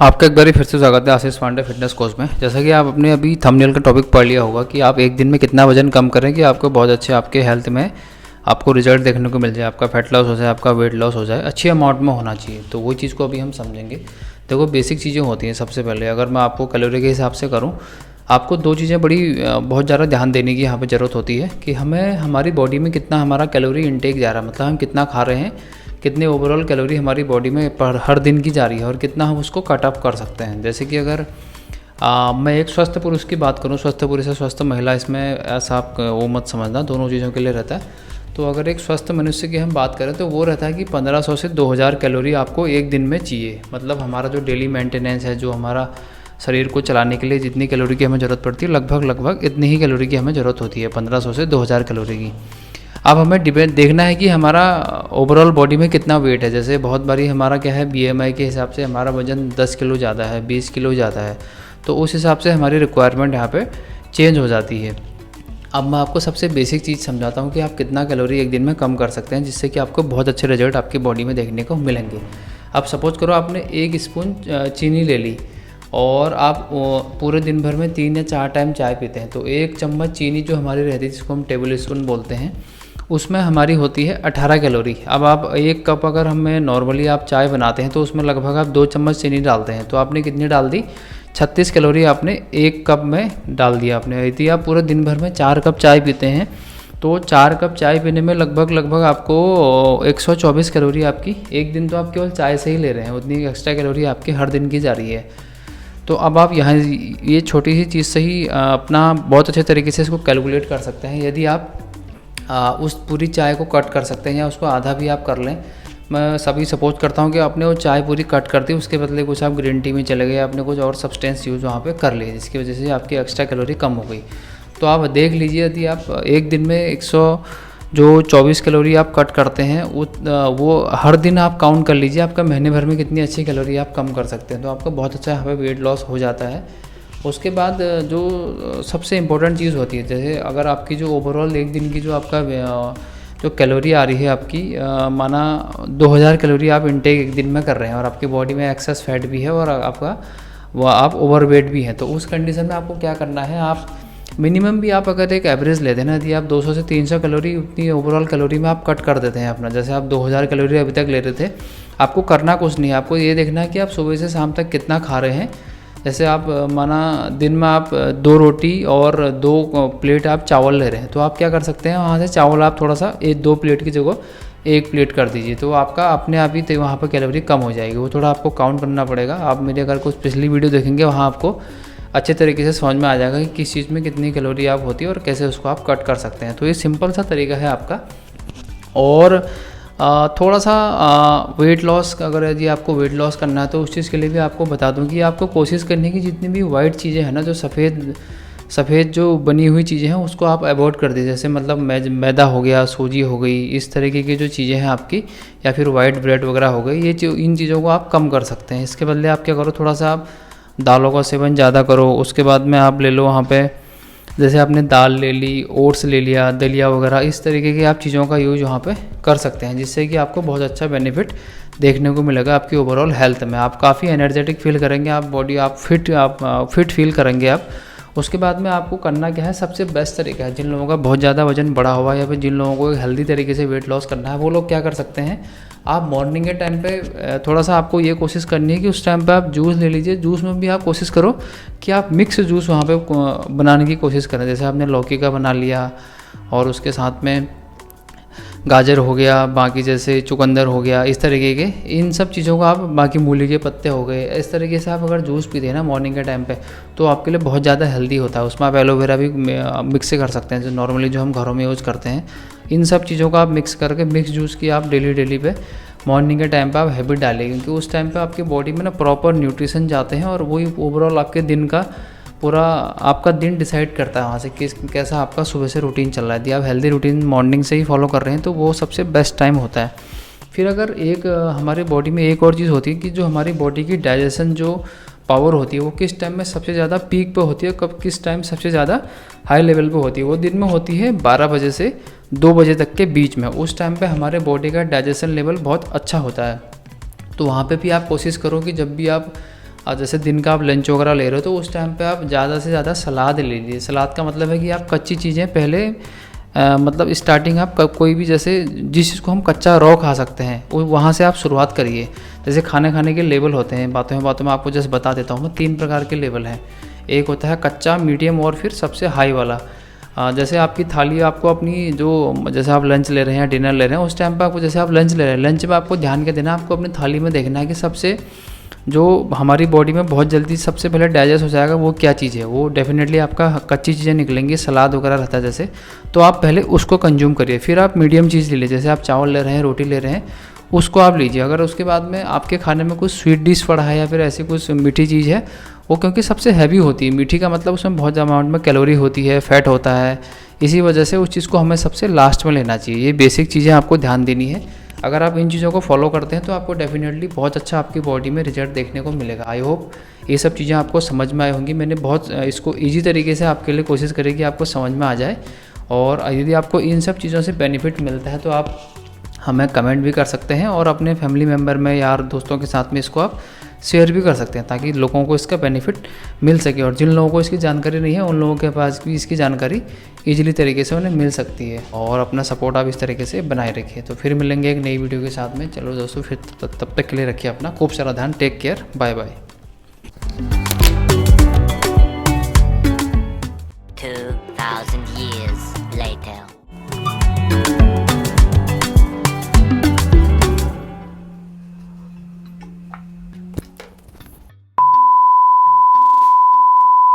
आपका एक बार फिर से स्वागत है आशीष पांडे फिटनेस कोच में। जैसा कि आप अपने अभी थंबनेल का टॉपिक पढ़ लिया होगा कि आप एक दिन में कितना वजन कम करें कि आपको बहुत अच्छे आपके हेल्थ में आपको रिजल्ट देखने को मिल जाए, आपका फैट लॉस हो जाए, आपका वेट लॉस हो जाए, अच्छी अमाउंट में होना चाहिए। तो वो चीज़ को अभी हम समझेंगे। देखो, बेसिक चीज़ें होती हैं। सबसे पहले अगर मैं आपको कैलोरी के हिसाब से करूँ, आपको दो चीज़ें बहुत ज़्यादा ध्यान देने की यहाँ पर ज़रूरत होती है कि हमें हमारी बॉडी में कितना हमारा कैलोरी इंटेक जा रहा है, मतलब हम कितना खा रहे हैं, कितने ओवरऑल कैलोरी हमारी बॉडी में पर हर दिन की जा रही है और कितना हम उसको कट ऑफ कर सकते हैं। जैसे कि अगर मैं एक स्वस्थ पुरुष की बात करूं, स्वस्थ पुरुष या स्वस्थ महिला, इसमें ऐसा आप वो मत समझना, दोनों चीज़ों के लिए रहता है। तो अगर एक स्वस्थ मनुष्य की हम बात करें तो वो रहता है कि 1500 से 2000 कैलोरी आपको एक दिन में चाहिए। मतलब हमारा जो डेली मेंटेनेंस है, जो हमारा शरीर को चलाने के लिए जितनी कैलोरी की हमें ज़रूरत पड़ती है, लगभग इतनी ही कैलोरी की हमें ज़रूरत होती है, 1500 से 2000 कैलोरी की। अब हमें देखना है कि हमारा ओवरऑल बॉडी में कितना वेट है। जैसे बहुत बारी हमारा क्या है, बीएमआई के हिसाब से हमारा वज़न 10 किलो ज़्यादा है, 20 किलो ज़्यादा है, तो उस हिसाब से हमारी रिक्वायरमेंट यहाँ पे चेंज हो जाती है। अब मैं आपको सबसे बेसिक चीज़ समझाता हूँ कि आप कितना कैलोरी एक दिन में कम कर सकते हैं, जिससे कि आपको बहुत अच्छे रिजल्ट आपकी बॉडी में देखने को मिलेंगे। अब सपोज़ करो आपने 1 स्पून चीनी ले ली और आप पूरे दिन भर में 3 या 4 टाइम चाय पीते हैं, तो 1 चम्मच चीनी जो हमारी रहती है, जिसको हम टेबल स्पून बोलते हैं, उसमें हमारी होती है 18 कैलोरी। अब आप 1 कप अगर हमें नॉर्मली आप चाय बनाते हैं तो उसमें लगभग आप 2 चम्मच चीनी डालते हैं, तो आपने कितनी डाल दी, 36 कैलोरी आपने 1 कप में डाल दिया आपने। यदि आप पूरे दिन भर में 4 कप चाय पीते हैं तो 4 कप चाय पीने में लगभग आपको 124 कैलोरी आपकी, एक दिन तो आप केवल चाय से ही ले रहे हैं, उतनी एक्स्ट्रा कैलोरी आपकी हर दिन की जा रही है। तो अब आप यहाँ ये छोटी सी चीज़ से ही अपना बहुत अच्छे तरीके से इसको कैलकुलेट कर सकते हैं। यदि आप उस पूरी चाय को कट कर सकते हैं या उसको आधा भी आप कर लें। मैं सभी सपोर्ट करता हूँ कि आपने वो चाय पूरी कट कर दी, उसके बदले कुछ आप ग्रीन टी में चले गए, आपने कुछ और सब्सटेंस यूज़ वहाँ पे कर लिए, जिसकी वजह से आपकी एक्स्ट्रा कैलोरी कम हो गई। तो आप देख लीजिए, यदि आप एक दिन में 124 कैलोरी आप कट करते हैं, वो हर दिन आप काउंट कर लीजिए, आपका महीने भर में कितनी अच्छी कैलोरी आप कम कर सकते हैं। तो आपका बहुत अच्छा यहाँ पे वेट लॉस हो जाता है। उसके बाद जो सबसे इम्पोर्टेंट चीज़ होती है, जैसे अगर आपकी जो ओवरऑल एक दिन की जो आपका जो कैलोरी आ रही है आपकी, माना 2000 कैलोरी आप इनटेक एक दिन में कर रहे हैं और आपकी बॉडी में एक्सेस फैट भी है और आपका आप ओवरवेट भी हैं, तो उस कंडीशन में आपको क्या करना है, आप मिनिमम भी आप अगर एक एवरेज लेते हैं ना, यदि आप 200 से 300 कैलोरी उतनी ओवरऑल कैलोरी में आप कट कर देते हैं अपना, जैसे आप 2000 कैलोरी अभी तक ले रहे थे, आपको करना कुछ नहीं है, आपको ये देखना है कि आप सुबह से शाम तक कितना खा रहे हैं। जैसे आप माना दिन में आप 2 रोटी और 2 प्लेट आप चावल ले रहे हैं, तो आप क्या कर सकते हैं, वहाँ से चावल आप थोड़ा सा 2 प्लेट की जगह 1 प्लेट कर दीजिए, तो आपका अपने आप ही तो वहाँ पर कैलोरी कम हो जाएगी। वो थोड़ा आपको काउंट करना पड़ेगा। आप मेरी अगर कुछ पिछली वीडियो देखेंगे, वहाँ आपको अच्छे तरीके से समझ में आ जाएगा कि किस चीज़ में कितनी कैलोरी आप होती है और कैसे उसको आप कट कर सकते हैं। तो ये सिंपल सा तरीका है आपका। और थोड़ा सा वेट लॉस, अगर यदि आपको वेट लॉस करना है तो उस चीज़ के लिए भी आपको बता दूं कि आपको कोशिश करनी है कि जितनी भी वाइट चीज़ें हैं ना, जो सफ़ेद जो बनी हुई चीज़ें हैं, उसको आप अवॉइड कर दीजिए। जैसे मतलब मैदा हो गया, सूजी हो गई, इस तरीके की जो चीज़ें हैं आपकी, या फिर वाइट ब्रेड वगैरह हो गई, इन चीज़ों को आप कम कर सकते हैं। इसके बदले आप क्या करो, थोड़ा सा आप दालों का सेवन ज़्यादा करो। उसके बाद में आप ले लो वहाँ पे, जैसे आपने दाल ले ली, ओट्स ले लिया, दलिया वगैरह, इस तरीके की आप चीज़ों का यूज़ वहाँ पे कर सकते हैं, जिससे कि आपको बहुत अच्छा बेनिफिट देखने को मिलेगा आपकी ओवरऑल हेल्थ में। आप काफ़ी एनर्जेटिक फील करेंगे, आप बॉडी आप फिट फील करेंगे आप। उसके बाद में आपको करना क्या है, सबसे बेस्ट तरीका है, जिन लोगों का बहुत ज़्यादा वजन बढ़ा हुआ है या फिर जिन लोगों को हेल्दी तरीके से वेट लॉस करना है, वो लोग क्या कर सकते हैं, आप मॉर्निंग के टाइम पे थोड़ा सा आपको ये कोशिश करनी है कि उस टाइम पे आप जूस ले लीजिए। जूस में भी आप कोशिश करो कि आप मिक्स जूस वहाँ पे बनाने की कोशिश करें। जैसे आपने लौकी का बना लिया और उसके साथ में गाजर हो गया, बाकी जैसे चुकंदर हो गया, इस तरीके के इन सब चीज़ों को आप, बाकी मूली के पत्ते हो गए, इस तरीके से आप अगर जूस पीते हैं ना मॉर्निंग के टाइम पे, तो आपके लिए बहुत ज़्यादा हेल्दी होता है। उसमें आप एलोवेरा भी मिक्स कर सकते हैं, जो नॉर्मली जो हम घरों में यूज़ करते हैं। इन सब चीज़ों को आप मिक्स करके मिक्स जूस की आप डेली पे मॉर्निंग के टाइम पे आप हैबिट डालें, क्योंकि उस टाइम पे आपकी बॉडी में ना प्रॉपर न्यूट्रिशन जाते हैं और वही ओवरऑल आपके दिन का पूरा आपका दिन डिसाइड करता है वहाँ से कैसा आपका सुबह से रूटीन चल रहा है। यदि आप हेल्दी रूटीन मॉर्निंग से ही फॉलो कर रहे हैं तो वो सबसे बेस्ट टाइम होता है। फिर अगर एक हमारी बॉडी में एक और चीज़ होती है कि जो हमारी बॉडी की डाइजेशन जो पावर होती है, वो किस टाइम में सबसे ज़्यादा पीक पे होती है, कब किस टाइम सबसे ज़्यादा हाई लेवल पे होती है, वो दिन में होती है 12 बजे से 2 बजे तक के बीच में। उस टाइम पे हमारे बॉडी का डाइजेशन लेवल बहुत अच्छा होता है। तो वहाँ पे भी आप कोशिश करो कि जब भी आप और जैसे दिन का आप लंच वगैरह ले रहे हो तो उस टाइम पे आप ज़्यादा से ज़्यादा सलाद ले लीजिए। सलाद का मतलब है कि आप कच्ची चीज़ें पहले मतलब स्टार्टिंग आप कोई भी जैसे जिस चीज़ को हम कच्चा रॉ खा सकते हैं वो वहाँ से आप शुरुआत करिए। जैसे खाने खाने के लेवल होते हैं, बातों में आपको जैसे बता देता हूँ मैं, 3 प्रकार के लेवल हैं। एक होता है कच्चा, मीडियम और फिर सबसे हाई वाला। जैसे आपकी थाली आपको अपनी जो जैसे आप लंच ले रहे हैं या डिनर ले रहे हैं उस टाइम पर आपको, जैसे आप लंच ले रहे हैं, लंच में आपको ध्यान क्या देना है, आपको अपनी थाली में देखना है कि सबसे जो हमारी बॉडी में बहुत जल्दी सबसे पहले डाइजेस्ट हो जाएगा वो क्या चीज़ है। वो डेफिनेटली आपका कच्ची चीज़ें निकलेंगी, सलाद वगैरह रहता है जैसे, तो आप पहले उसको कंज्यूम करिए। फिर आप मीडियम चीज़ ले लीजिए, जैसे आप चावल ले रहे हैं, रोटी ले रहे हैं, उसको आप लीजिए। अगर उसके बाद में आपके खाने में कुछ स्वीट डिश पड़ा है या फिर ऐसी कुछ मीठी चीज़ है, वो क्योंकि सबसे हैवी होती है, मीठी का मतलब उसमें बहुत अमाउंट में कैलोरी होती है, फैट होता है, इसी वजह से उस चीज़ को हमें सबसे लास्ट में लेना चाहिए। ये बेसिक चीज़ें आपको ध्यान देनी है। अगर आप इन चीज़ों को फॉलो करते हैं तो आपको डेफिनेटली बहुत अच्छा आपकी बॉडी में रिजल्ट देखने को मिलेगा। आई होप ये सब चीज़ें आपको समझ में आई होंगी। मैंने बहुत इसको ईजी तरीके से आपके लिए कोशिश करी कि आपको समझ में आ जाए। और यदि आपको इन सब चीज़ों से बेनिफिट मिलता है तो आप हमें कमेंट भी कर सकते हैं और अपने फैमिली मेम्बर में, यार दोस्तों के साथ में इसको आप शेयर भी कर सकते हैं ताकि लोगों को इसका बेनिफिट मिल सके। और जिन लोगों को इसकी जानकारी नहीं है उन लोगों के पास भी इसकी जानकारी ईजिली तरीके से उन्हें मिल सकती है। और अपना सपोर्ट आप इस तरीके से बनाए रखिए। तो फिर मिलेंगे एक नई वीडियो के साथ में। चलो दोस्तों, फिर तब तक के लिए रखिए अपना खूब सारा ध्यान। Take care, bye bye. 2000 years later.